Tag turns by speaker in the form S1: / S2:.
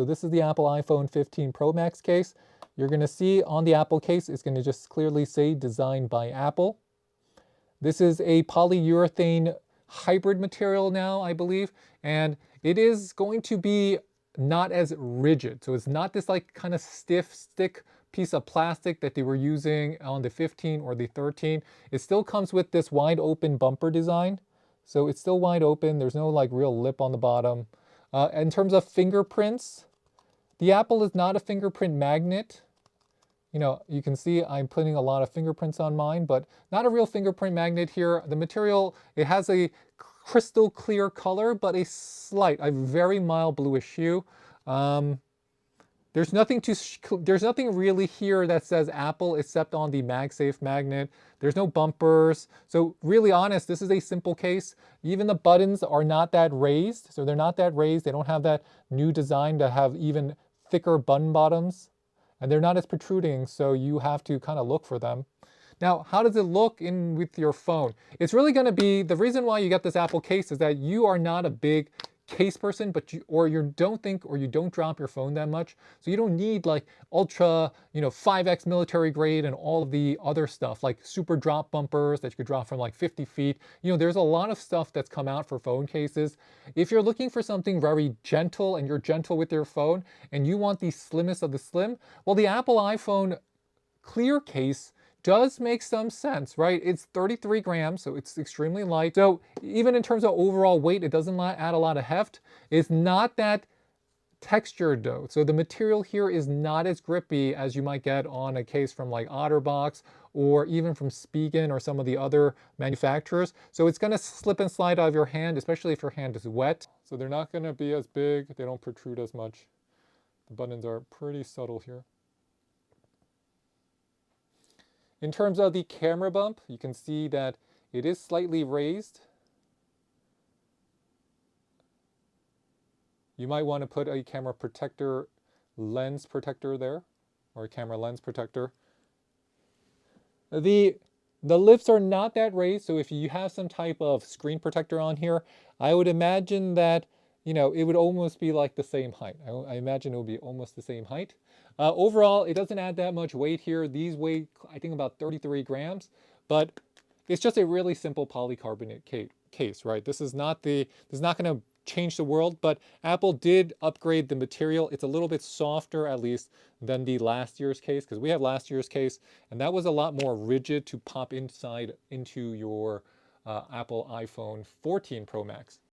S1: So this is the Apple iPhone 15 Pro Max case. You're going to see on the Apple case, it's going to just clearly say designed by Apple. This is a polyurethane hybrid material now, I believe, and it is going to be not as rigid. So it's not this like kind of stiff stick piece of plastic that they were using on the 15 or the 13. It still comes with this wide open bumper design. So it's still wide open. There's no like real lip on the bottom. In terms of fingerprints, the Apple is not a fingerprint magnet. You know, you can see I'm putting a lot of fingerprints on mine, but not a real fingerprint magnet here. The material, it has a crystal clear color, but a very mild bluish hue. There's nothing really here that says Apple except on the MagSafe magnet. There's no bumpers. So really honest, this is a simple case. Even the buttons are not that raised. So they're not that raised. They don't have that new design to have even thicker button bottoms. And they're not as protruding, so you have to kind of look for them. Now, how does it look in with your phone? It's really going to be, the reason why you get this Apple case is that you are not a big case person, but you don't drop your phone that much. So you don't need like ultra, 5X military grade and all of the other stuff like super drop bumpers that you could drop from like 50 feet. There's a lot of stuff that's come out for phone cases. If you're looking for something very gentle and you're gentle with your phone and you want the slimmest of the slim, well, the Apple iPhone clear case does make some sense, right? It's 33 grams, so it's extremely light. So even in terms of overall weight, it doesn't add a lot of heft. It's not that textured though. So the material here is not as grippy as you might get on a case from like OtterBox or even from Spigen or some of the other manufacturers. So it's gonna slip and slide out of your hand, especially if your hand is wet. So they're not gonna be as big. They don't protrude as much. The buttons are pretty subtle here. In terms of the camera bump, you can see that it is slightly raised. You might want to put a camera protector, lens protector there, or a camera lens protector. The lips are not that raised, so if you have some type of screen protector on here, I would imagine that it would almost be like the same height. I imagine it would be almost the same height. Overall, it doesn't add that much weight here. These weigh, I think, about 33 grams, but it's just a really simple polycarbonate case, right? This is not going to change the world, but Apple did upgrade the material. It's a little bit softer, at least, than the last year's case, because we have last year's case, and that was a lot more rigid to pop inside into your Apple iPhone 14 Pro Max.